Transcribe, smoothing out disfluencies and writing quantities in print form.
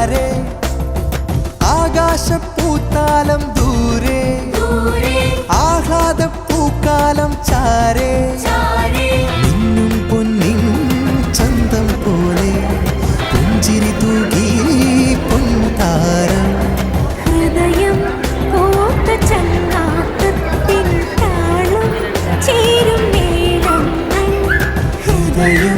ചാരേ ആകാശപ്പൂത്താലം ദൂരെ ആഹ്ലാദപ്പൂക്കാലം ചാരേ മിന്നും പൊന്നിൻ ചന്തം പോലെ പുഞ്ചിരി തൂകി പൊൻതാരം ഹൃദയം കോത്ത ചങ്ങാത്തത്തിൻ താളം ചേരും നേരം ഹൃദയം